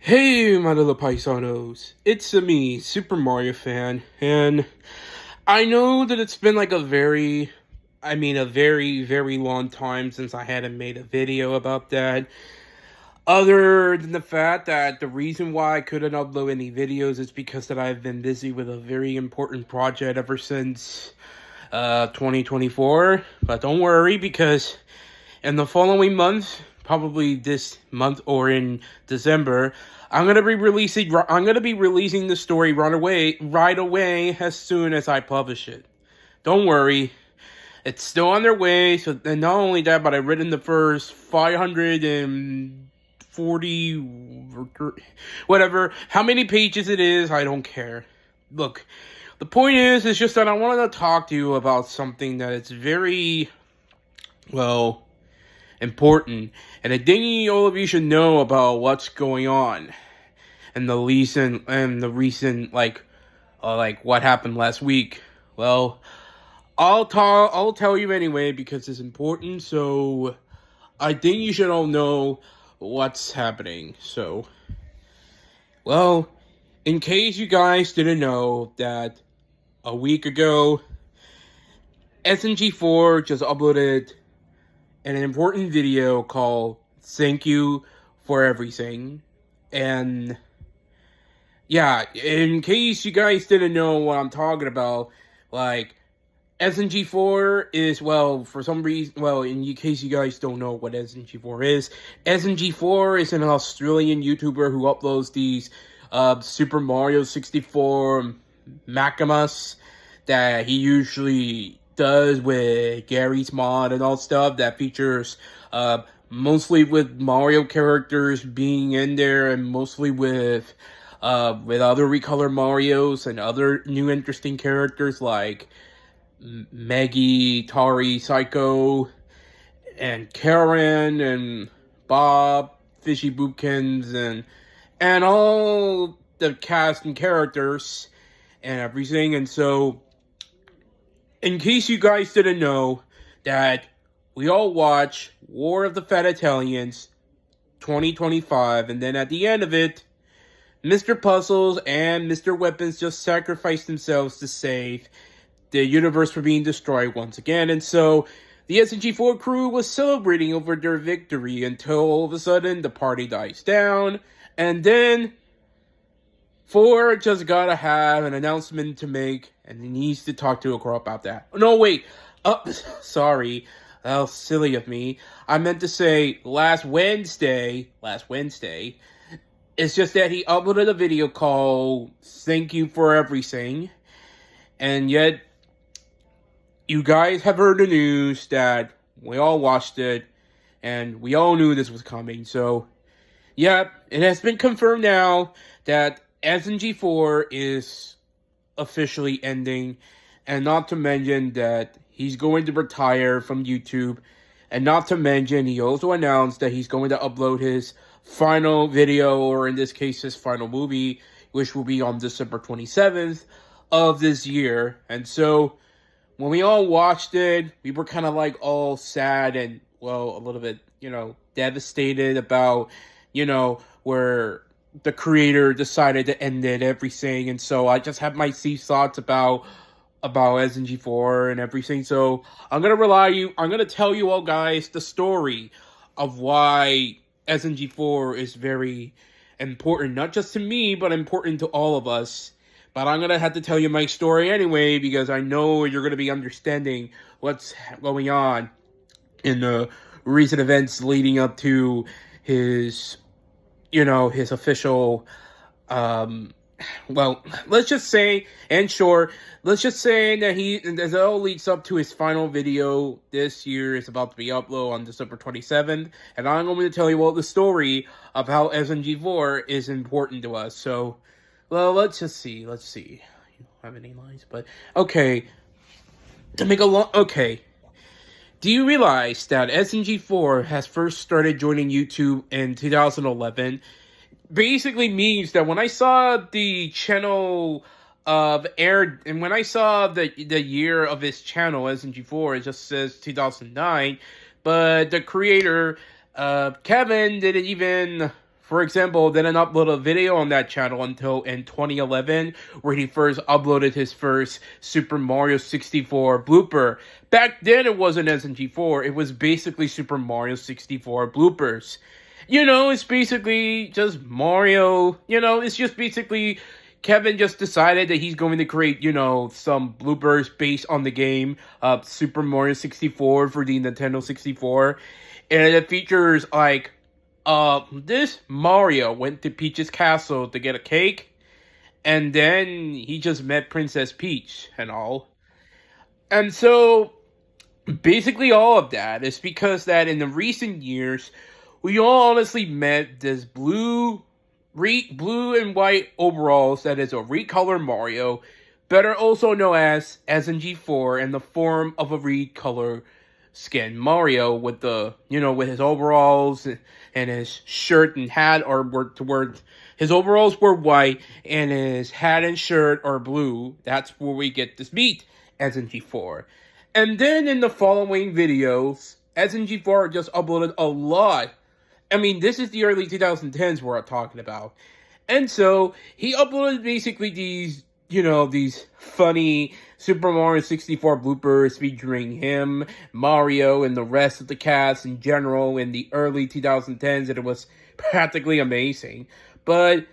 Hey, my little paisanos. It's me, Super Mario fan, and I know that it's been like a very, very long time since I hadn't made a video about that. Other than the fact that the reason why I couldn't upload any videos is because that I've been busy with a very important project ever since 2024. But don't worry, because in the following month, probably this month or in December, I'm gonna be releasing the story right away as soon as I publish it. Don't worry, it's still on their way. So, and not only that, but I've written the first 540, whatever, how many pages it is, I don't care. Look, the point is just that I wanted to talk to you about something that is very, well, important, and I think all of you should know about what's going on and the recent like what happened last week. Well, I'll tell you anyway because it's important. So I think you should all know what's happening. So, well, in case you guys didn't know that a week ago, SMG4 just uploaded an important video called "Thank You for Everything," and yeah, in case you guys didn't know what I'm talking about, like, SMG4 is, well, for some reason, well, in case you guys don't know what SMG4 is, SMG4 is an Australian YouTuber who uploads these Super Mario 64 Macamas that he usually does with Gary's Mod and all stuff that features mostly with Mario characters being in there, and mostly with other recolor Marios and other new interesting characters like Maggie, Tari, Psycho, and Karen, and Bob, Fishy Boopkins, and all the cast and characters and everything. And so, in case you guys didn't know, that we all watch War of the Fat Italians 2025, and then at the end of it, Mr. Puzzles and Mr. Weapons just sacrificed themselves to save the universe from being destroyed once again. And so the SMG4 crew was celebrating over their victory until all of a sudden the party dies down, and then 4 just gotta have an announcement to make, and he needs to talk to a girl about that. No, wait. Sorry. That was silly of me. I meant to say last Wednesday. It's just that he uploaded a video called "Thank You for Everything," and yet you guys have heard the news that we all watched it, and we all knew this was coming. So, yeah, it has been confirmed now that SMG4 is officially ending, and not to mention that he's going to retire from YouTube, and not to mention he also announced that he's going to upload his final video, or in this case his final movie, which will be on December 27th of this year. And so when we all watched it, we were kind of like all sad and, well, a little bit, devastated about, where the creator decided to end it, everything. And so I just have my thoughts about SMG4 and everything. So I'm gonna tell you all guys the story of why SMG4 is very important, not just to me, but important to all of us. But I'm gonna have to tell you my story anyway, because I know you're gonna be understanding what's going on in the recent events leading up to his, his official, well, let's just say that as it all leads up to his final video this year is about to be uploaded on December 27th, and I'm going to tell you the story of how SMG4 is important to us. So, well, let's see. You don't have any lines, but okay. Okay. Do you realize that SMG4 has first started joining YouTube in 2011? Basically means that when I saw the channel aired, and when I saw the year of his channel, SMG4, it just says 2009, but the creator, Kevin, didn't even for example, didn't upload a video on that channel until in 2011, where he first uploaded his first Super Mario 64 blooper. Back then, it wasn't SMG4, it was basically Super Mario 64 bloopers. It's basically just Mario, it's just basically Kevin just decided that he's going to create, some bloopers based on the game Super Mario 64 for the Nintendo 64. And it features, like, this Mario went to Peach's castle to get a cake, and then he just met Princess Peach and all. And so, basically all of that is because that in the recent years, we all honestly met this blue and white overalls that is a recolored Mario, better also known as SMG4, in the form of a recolored skin Mario with with his overalls and his shirt and hat were his overalls were white and his hat and shirt are blue. That's where we get this beat, SMG4. And then in the following videos, SMG4 just uploaded a lot. I mean, this is the early 2010s we're talking about. And so, he uploaded basically these funny Super Mario 64 bloopers featuring him, Mario, and the rest of the cast in general in the early 2010s, and it was practically amazing. But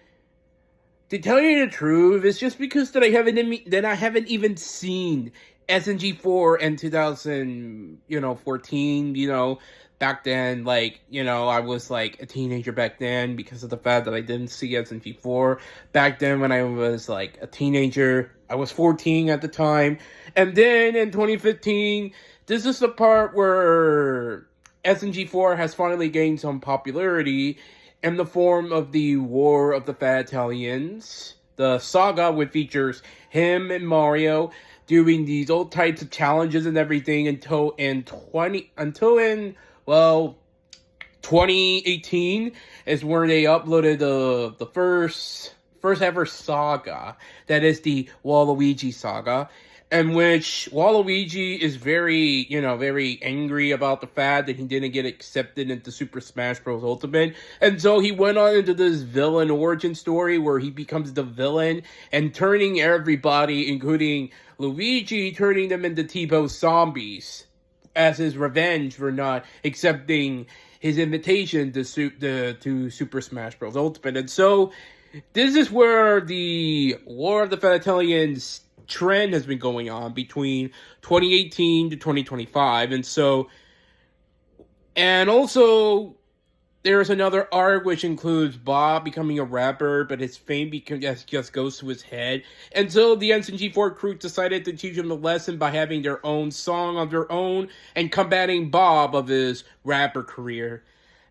to tell you the truth, it's just because that I haven't even seen SMG4 in 2014, back then, I was like a teenager back then because of the fact that I didn't see SMG4. Back then when I was like a teenager, I was 14 at the time. And then in 2015, this is the part where SMG4 has finally gained some popularity in the form of the War of the Fat Italians, the saga, which features him and Mario doing these old types of challenges and everything until in 2018 is where they uploaded the first ever saga, that is the Waluigi saga, in which Waluigi is very angry about the fact that he didn't get accepted into Super Smash Bros. Ultimate, and so he went on into this villain origin story where he becomes the villain and turning everybody, including Luigi, turning them into T-Bow zombies as his revenge for not accepting his invitation to Super Smash Bros. Ultimate. And so, this is where the War of the Fat Italians trend has been going on between 2018 to 2025. And also, there's another arc which includes Bob becoming a rapper, but his fame just goes to his head. And so the SMG4 crew decided to teach him a lesson by having their own song of their own and combating Bob of his rapper career.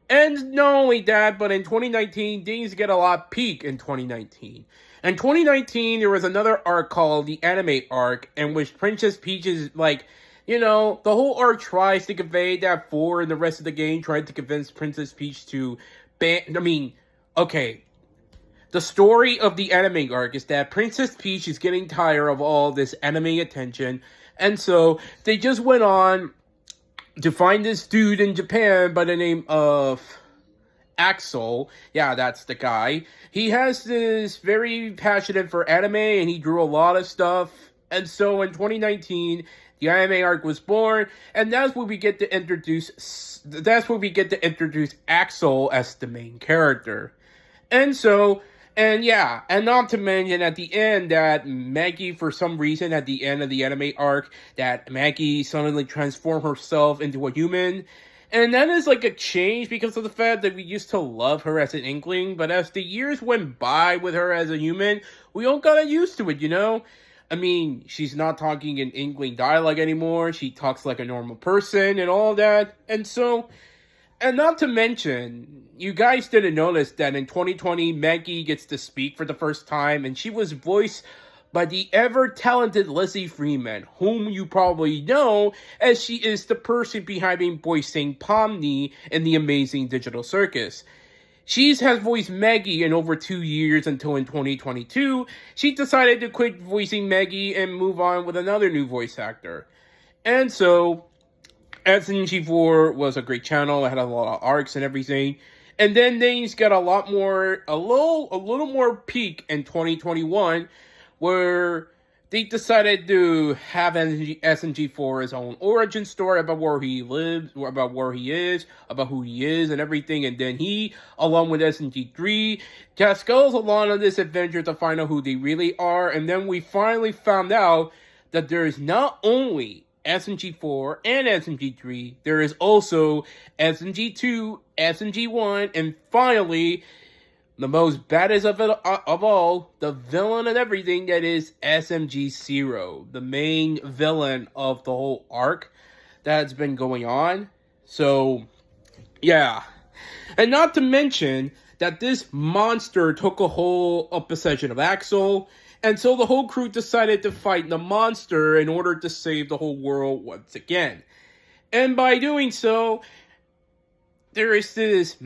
And not only that, but in 2019, things get a lot peak in 2019. In 2019, there was another arc called the anime arc, in which Princess Peach is the whole arc tries to convey that 4 and the rest of the game tried to convince Princess Peach to the story of the anime arc is that Princess Peach is getting tired of all this anime attention, and so they just went on to find this dude in Japan by the name of Axel. Yeah, that's the guy. He has this very passionate for anime, and he drew a lot of stuff, and so in 2019, the anime arc was born, and that's where we get to introduce Axel as the main character. And not to mention at the end that Maggie, for some reason, at the end of the anime arc, that Maggie suddenly transformed herself into a human. And that is like a change because of the fact that we used to love her as an Inkling, but as the years went by with her as a human, we all got used to it, I mean, she's not talking in Inkling dialogue anymore. She talks like a normal person and all that. And not to mention, you guys didn't notice that in 2020, Maggie gets to speak for the first time, and she was voiced by the ever-talented Lizzie Freeman, whom you probably know as she is the person behind voicing Pomni in The Amazing Digital Circus. She has voiced Maggie in over 2 years until in 2022, she decided to quit voicing Maggie and move on with another new voice actor. And so, SMG4 was a great channel, it had a lot of arcs and everything. And then things got a little more peak in 2021, where they decided to have SMG4 his own origin story about where he lives, about where he is, about who he is, and everything. And then he, along with SMG3, just goes along on this adventure to find out who they really are. And then we finally found out that there is not only SMG4 and SMG3, there is also SMG2, SMG1, and finally, the most baddest of all, the villain and everything, that is SMG0, the main villain of the whole arc that's been going on. So, yeah. And not to mention that this monster took a possession of Axel, and so the whole crew decided to fight the monster in order to save the whole world once again. And by doing so, there is this,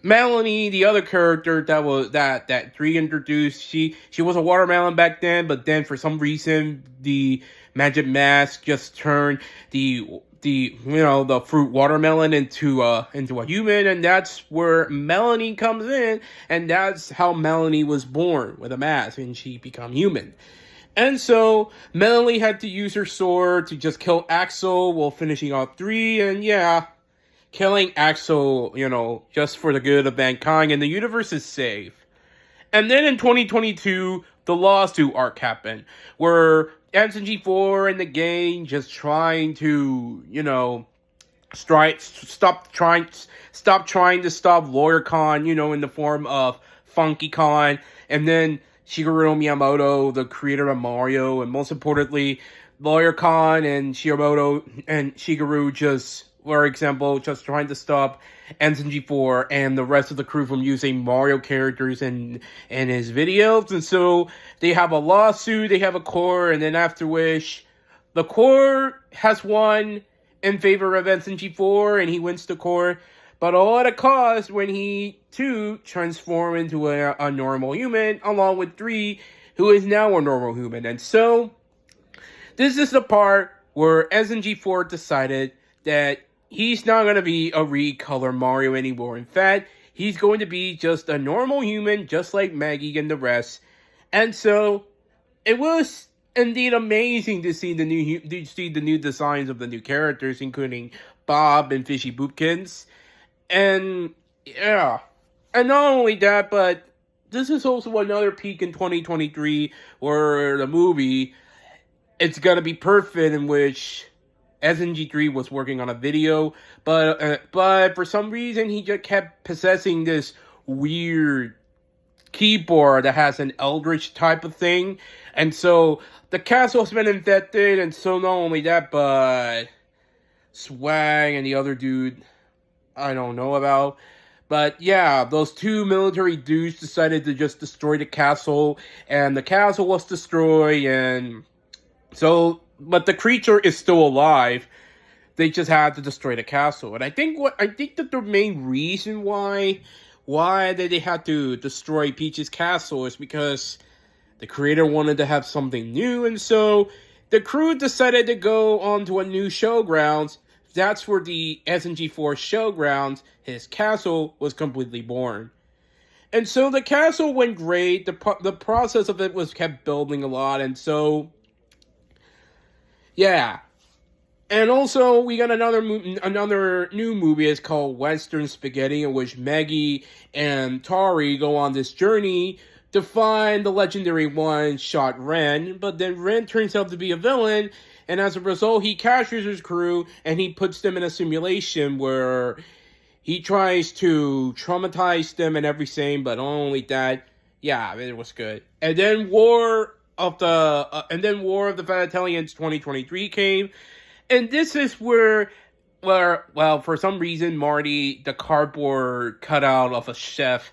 Melanie, the other character that Dree introduced. She was a watermelon back then, but then for some reason the magic mask just turned the fruit watermelon into a human, and that's where Melanie comes in, and that's how Melanie was born, with a mask, and she became human. And so Melanie had to use her sword to just kill Axel while finishing off Dree, and yeah, killing Axel, just for the good of mankind, and the universe is safe. And then in 2022, the lawsuit arc happened, where SMG4 and the gang just trying to, stop trying to stop Lawyer Khan, in the form of Funky Khan, and then Shigeru Miyamoto, the creator of Mario, and most importantly, Lawyer Khan and Shigeru just, for example, just trying to stop SMG4 and the rest of the crew from using Mario characters in his videos. And so they have a lawsuit, they have a court, and then after which the court has won in favor of SMG4, and he wins the court, but all at a cost when he, too, transforms into a normal human, along with Dree, who is now a normal human. And so this is the part where SMG4 decided that he's not going to be a recolor Mario anymore. In fact, he's going to be just a normal human, just like Maggie and the rest. And so, it was indeed amazing to see the new designs of the new characters, including Bob and Fishy Boopkins. And, yeah. And not only that, but this is also another peak in 2023, where the movie, it's going to be perfect, in which SMG3 was working on a video, but for some reason he just kept possessing this weird keyboard that has an eldritch type of thing, and so the castle's been infected, and so not only that, but Swag and the other dude I don't know about. But yeah, those two military dudes decided to just destroy the castle, and the castle was destroyed, and so, but the creature is still alive. They just had to destroy the castle. And I think that the main reason why they had to destroy Peach's castle is because the creator wanted to have something new, and so the crew decided to go on to a new showgrounds. That's where the SMG4 showgrounds, his castle, was completely born. And so the castle went great. The process of it was kept building a lot, and so yeah. And also, we got another new movie. It's called Western Spaghetti, in which Maggie and Tari go on this journey to find the legendary one-shot Ren. But then Ren turns out to be a villain, and as a result, he captures his crew, and he puts them in a simulation where he tries to traumatize them and everything, but not only that, yeah, it was good. And then War of the Italians 2023 came. And this is where, well, for some reason, Marty, the cardboard cutout of a chef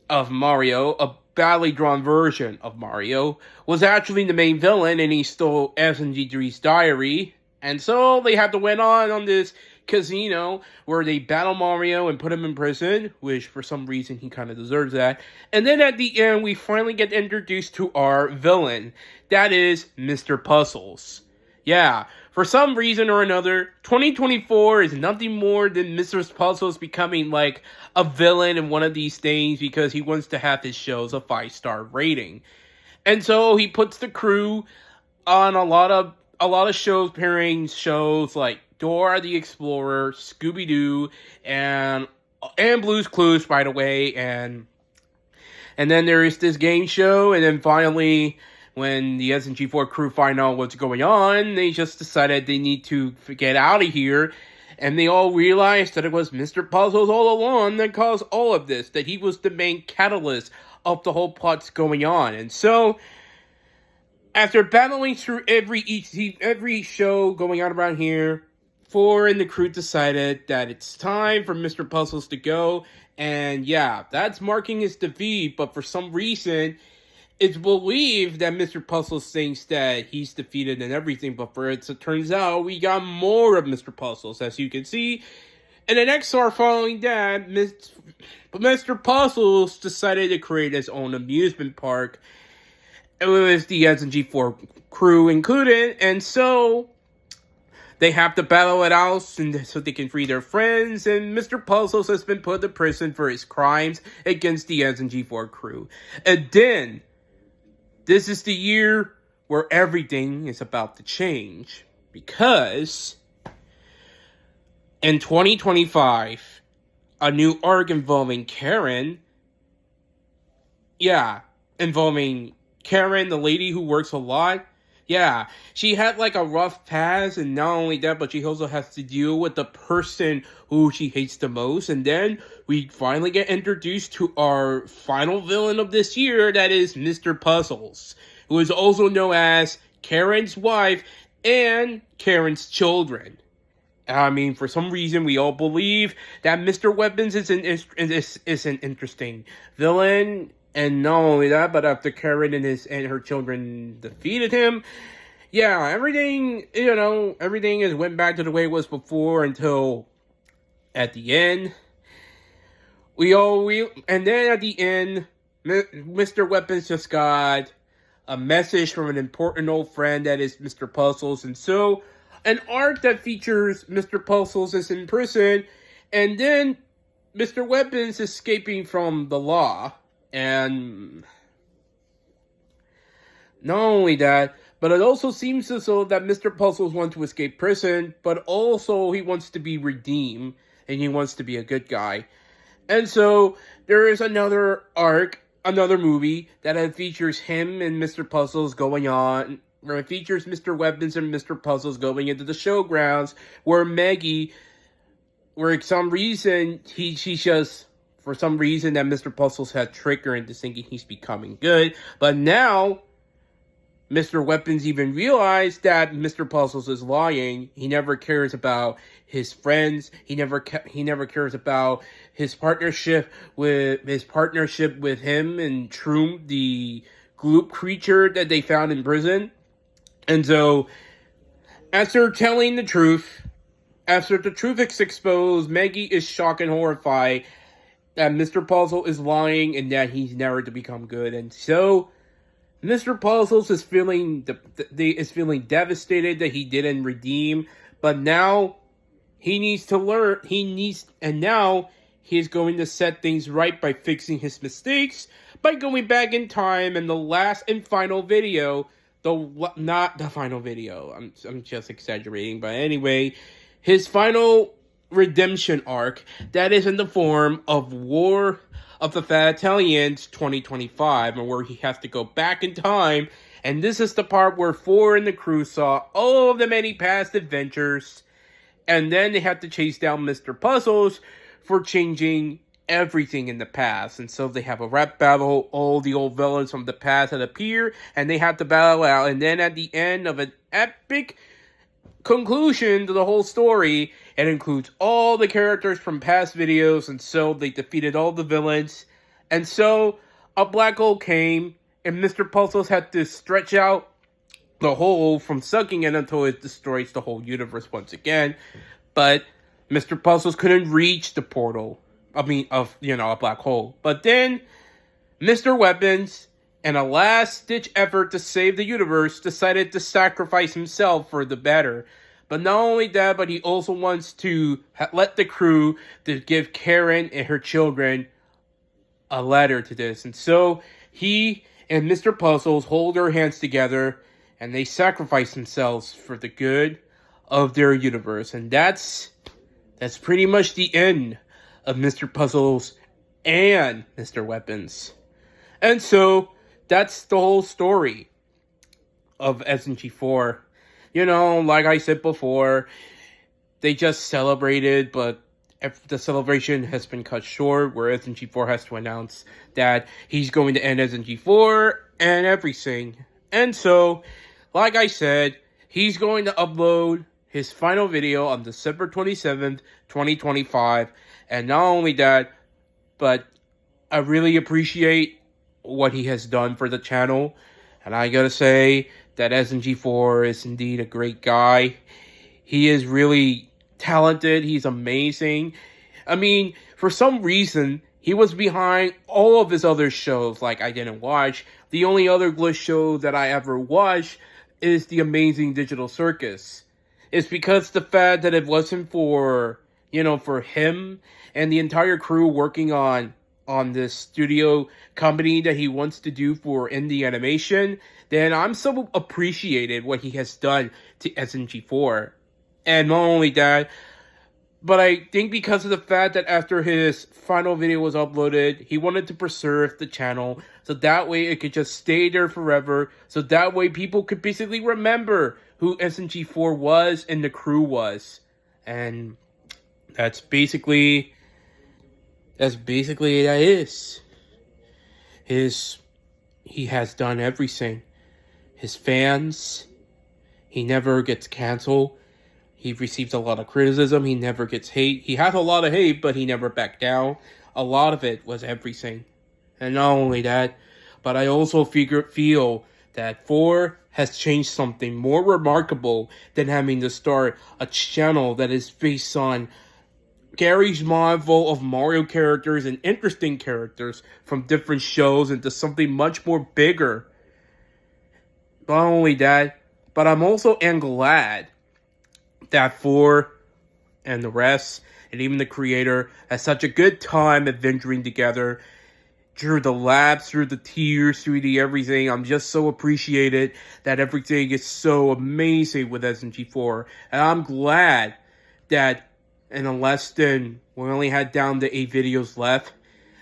of Mario, a badly drawn version of Mario, was actually the main villain, and he stole SMG3's diary. And so they had to went on this casino where they battle Mario and put him in prison, which for some reason he kind of deserves that. And then at the end, we finally get introduced to our villain. That is Mr. Puzzles. Yeah, for some reason or another, 2024 is nothing more than Mr. Puzzles becoming like a villain in one of these things because he wants to have his shows a 5-star rating. And so he puts the crew on a lot of shows, pairing shows like Dora the Explorer, Scooby-Doo, and Blue's Clues, by the way, and then there is this game show, and then finally, when the SMG4 crew find out what's going on, they just decided they need to get out of here, and they all realized that it was Mr. Puzzles all along that caused all of this, that he was the main catalyst of the whole plots going on. And so, after battling through every show going on around here, 4 and the crew decided that it's time for Mr. Puzzles to go. And yeah, that's marking his defeat, but for some reason, it's believed that Mr. Puzzles thinks that he's defeated and everything, but it turns out we got more of Mr. Puzzles, as you can see. In the next arc following that, Mr. Puzzles decided to create his own amusement park. It was the SMG4 crew included, and so they have to battle it out so they can free their friends, and Mr. Puzzles has been put to prison for his crimes against the SMG4 crew. And then, this is the year where everything is about to change, because in 2025, a new arc involving Karen, the lady who works a lot, she had like a rough past, and not only that, but she also has to deal with the person who she hates the most. And then we finally get introduced to our final villain of this year, that is Mr. Puzzles, who is also known as Karen's wife and Karen's children. I mean, for some reason, we all believe that Mr. Weapons is an interesting villain. And not only that, but after Karen and her children defeated him, everything has went back to the way it was before until at the end. And then at the end, Mr. Weapons just got a message from an important old friend that is Mr. Puzzles. And so, an arc that features Mr. Puzzles is in prison, and then Mr. Weapons escaping from the law. And not only that, but it also seems as though that Mr. Puzzles wants to escape prison, but also he wants to be redeemed, and he wants to be a good guy. And so, there is another arc, another movie, that features him and Mr. Puzzles going on, where it features Mr. Weapons and Mr. Puzzles going into the showgrounds, where Maggie, for some reason that Mr. Puzzles had tricked her into thinking he's becoming good. But now, Mr. Weapons even realized that Mr. Puzzles is lying. He never cares about his friends. He never cares about his partnership with him and Troom, the gloop creature that they found in prison. And so, after telling the truth, after the truth is exposed, Maggie is shocked and horrified that Mr. Puzzle is lying and that he's never to become good. And so, Mr. Puzzles is feeling devastated that he didn't redeem, but now he needs to learn. Now he is going to set things right by fixing his mistakes by going back in time. In the last and final video, not the final video. I'm just exaggerating, but anyway, his final redemption arc that is in the form of War of the Fat Italians 2025, and where he has to go back in time. And this is the part where 4 and the crew saw all of the many past adventures, and then they have to chase down Mr. Puzzles for changing everything in the past. And so they have a rap battle, all the old villains from the past that appear, and they have to battle out. And then at the end of an epic conclusion to the whole story, it includes all the characters from past videos, and so they defeated all the villains. And so a black hole came, and Mr. Puzzles had to stretch out the hole from sucking in until it destroys the whole universe once again. But Mr. Puzzles couldn't reach the portal. A black hole. But then Mr. Weapons, in a last-ditch effort to save the universe, decided to sacrifice himself for the better. But not only that, but he also wants to let the crew to give Karen and her children a letter to this. And so he and Mr. Puzzles hold their hands together and they sacrifice themselves for the good of their universe. And that's pretty much the end of Mr. Puzzles and Mr. Weapons. And so that's the whole story of SMG4. You know, like I said before, they just celebrated, but the celebration has been cut short, where SMG4 has to announce that he's going to end SMG4 and everything. And so, like I said, he's going to upload his final video on December 27th, 2025. And not only that, but I really appreciate what he has done for the channel. And I gotta say that SMG4 is indeed a great guy. He is really talented. He's amazing. I mean, for some reason, he was behind all of his other shows like I didn't watch. The only other Glitch show that I ever watched is The Amazing Digital Circus. It's because the fact that it wasn't for, you know, for him and the entire crew working on this studio company that he wants to do for indie animation, then I'm so appreciated what he has done to SMG4. And not only that, but I think because of the fact that after his final video was uploaded, he wanted to preserve the channel so that way it could just stay there forever, so that way people could basically remember who SMG4 was and the crew was. And that's basically that is. He has done everything. His fans, he never gets canceled. He receives a lot of criticism. He never gets hate. He has a lot of hate, but he never backed down. A lot of it was everything. And not only that, but I also feel that 4 has changed something more remarkable than having to start a channel that is based on Gary's Marvel of Mario characters and interesting characters from different shows into something much more bigger. Not only that, but I'm also glad that 4 and the rest, and even the creator, had such a good time adventuring together through the laughs, through the tears, through the everything. I'm just so appreciated that everything is so amazing with SMG4. And I'm glad that in less than, we only had down to 8 videos left.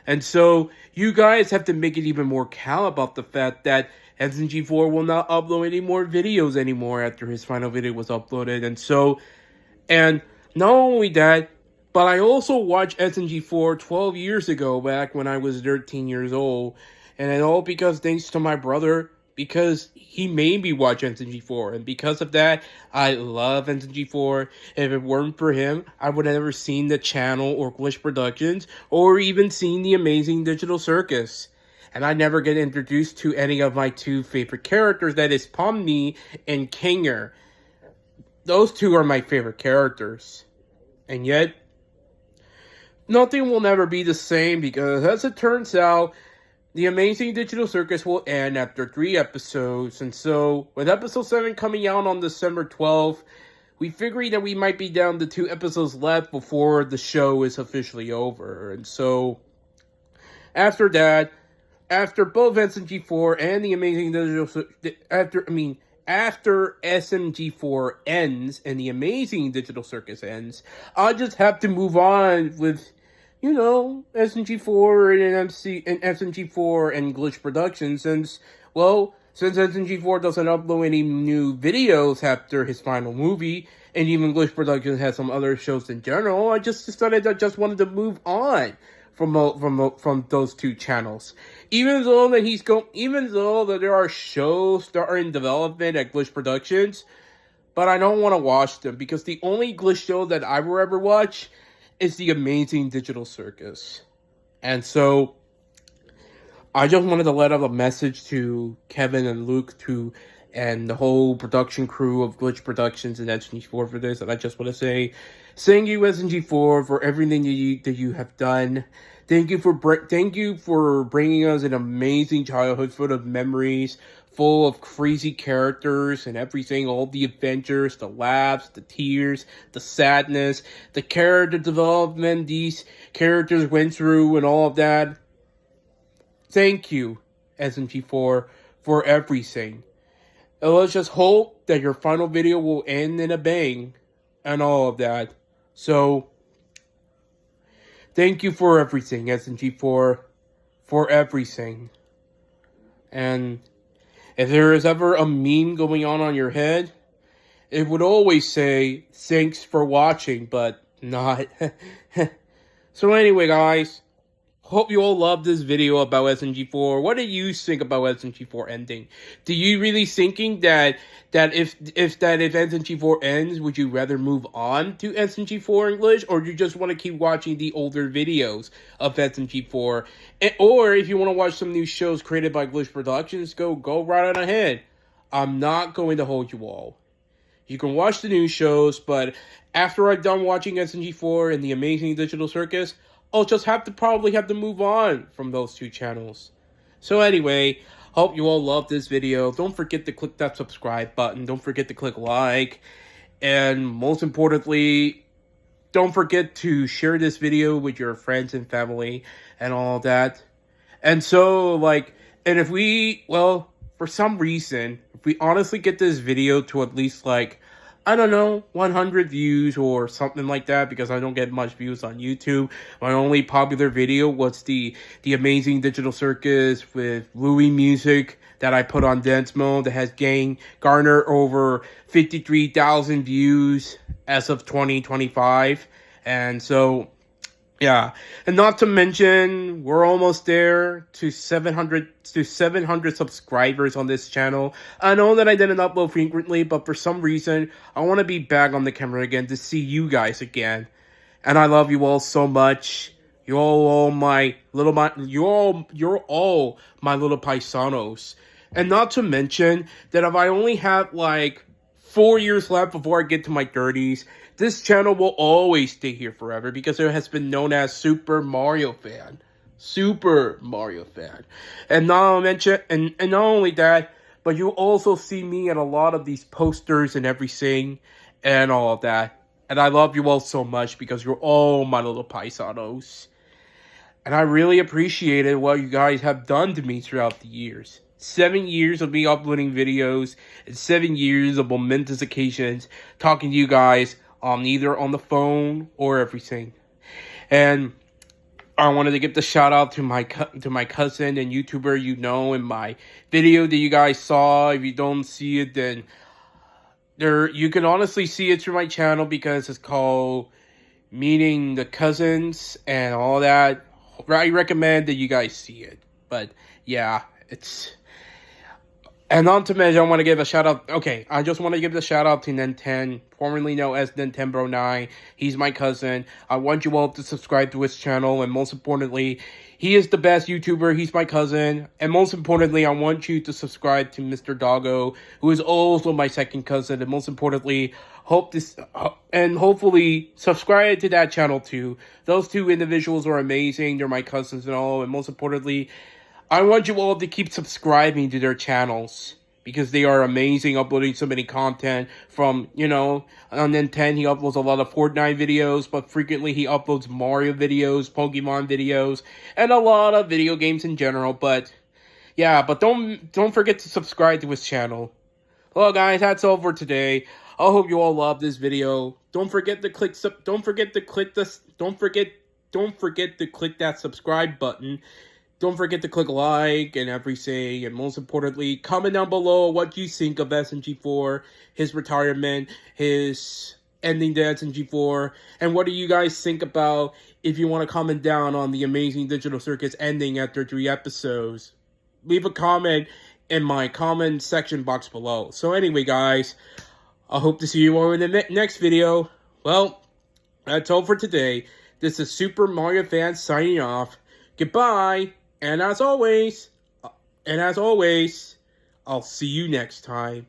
And so, you guys have to make it even more count about the fact that SMG4 will not upload any more videos anymore after his final video was uploaded. And so, and not only that, but I also watched SMG4 12 years ago, back when I was 13 years old. And it all because thanks to my brother, because he made me watch SMG4. And because of that, I love SMG4. If it weren't for him, I would have never seen the channel or Glitch Productions, or even seen The Amazing Digital Circus. And I never get introduced to any of my 2 favorite characters, that is Pomni and Kinger. Those 2 are my favorite characters. And yet, nothing will never be the same, because as it turns out, The Amazing Digital Circus will end after 3 episodes. And so, with episode 7 coming out on December 12th, we figured that we might be down to 2 episodes left before the show is officially over. And so, after that, after both SMG4 and The Amazing Digital after SMG4 ends and The Amazing Digital Circus ends, I'll just have to move on with, you know, SMG4 and SMG4 and Glitch Productions, since SMG4 doesn't upload any new videos after his final movie, and even Glitch Productions has some other shows in general, I just decided I just wanted to move on from those 2 channels. Even though that there are shows that are in development at Glitch Productions, but I don't want to watch them, because the only Glitch show that I will ever watch is The Amazing Digital Circus. And so, I just wanted to let out a message to Kevin and Luke and the whole production crew of Glitch Productions and SMG4 for this. And I just want to say, thank you, SMG4, for everything that you have done Thank you for bringing us an amazing childhood full of memories, full of crazy characters and everything, all the adventures, the laughs, the tears, the sadness, the character development these characters went through and all of that. Thank you, SMG4, for everything. And let's just hope that your final video will end in a bang and all of that. So, thank you for everything, SMG4, for everything. And if there is ever a meme going on your head, it would always say, thanks for watching, but not. So anyway, guys, hope you all loved this video about SMG4. What do you think about SMG4 ending? Do you really thinking that if SMG4 ends, would you rather move on to SMG4 English, or do you just want to keep watching the older videos of SMG4? Or if you want to watch some new shows created by Glitch Productions, go right on ahead. I'm not going to hold you all. You can watch the new shows, but after I'm done watching SMG4 and the Amazing Digital Circus, I'll just probably have to move on from those two channels. So anyway, hope you all love this video. Don't forget to click that subscribe button. Don't forget to click like. And most importantly, don't forget to share this video with your friends and family and all that. And so, and if we, for some reason, if we honestly get this video to at least, I don't know, 100 views or something like that, because I don't get much views on YouTube. My only popular video was the Amazing Digital Circus with Louis music that I put on Dance Mode that has garnered over 53,000 views as of 2025. And so, yeah, and not to mention, we're almost there to 700 subscribers on this channel. I know that I didn't upload frequently, but for some reason, I want to be back on the camera again to see you guys again. And I love you all so much. You're all my little paisanos. And not to mention that if I only have 4 years left before I get to my 30s, this channel will always stay here forever because it has been known as Super Mario Fan. Super Mario Fan. And not only that, but you'll also see me at a lot of these posters and everything and all of that. And I love you all so much because you're all my little paisanos. And I really appreciated what you guys have done to me throughout the years. 7 years of me uploading videos and 7 years of momentous occasions talking to you guys either on the phone or everything. And I wanted to give the shout out to my cousin and YouTuber in my video that you guys saw. If you don't see it, then you can honestly see it through my channel because it's called Meeting the Cousins and all that. I recommend that you guys see it. But yeah, it's... And on to mention, I want to give a shout out. Okay, I just want to give the shout out to Nintendo, formerly known as Nintendo9. He's my cousin. I want you all to subscribe to his channel, and most importantly, he is the best YouTuber. He's my cousin, and most importantly, I want you to subscribe to Mr. Doggo, who is also my second cousin. And most importantly, hopefully subscribe to that channel too. Those two individuals are amazing. They're my cousins and all, and most importantly, I want you all to keep subscribing to their channels because they are amazing, uploading so many content from, on Nintendo, he uploads a lot of Fortnite videos, but frequently he uploads Mario videos, Pokemon videos, and a lot of video games in general, but yeah, but don't forget to subscribe to his channel. Well, guys, that's all for today. I hope you all love this video. Don't forget to click that subscribe button. Don't forget to click like and everything, and most importantly, comment down below what you think of SMG4, his retirement, his ending to SMG4, and what do you guys think about if you want to comment down on the Amazing Digital Circus ending after 3 episodes. Leave a comment in my comment section box below. So anyway, guys, I hope to see you all in the next video. Well, that's all for today. This is Super Mario Fan signing off. Goodbye. And as always, I'll see you next time.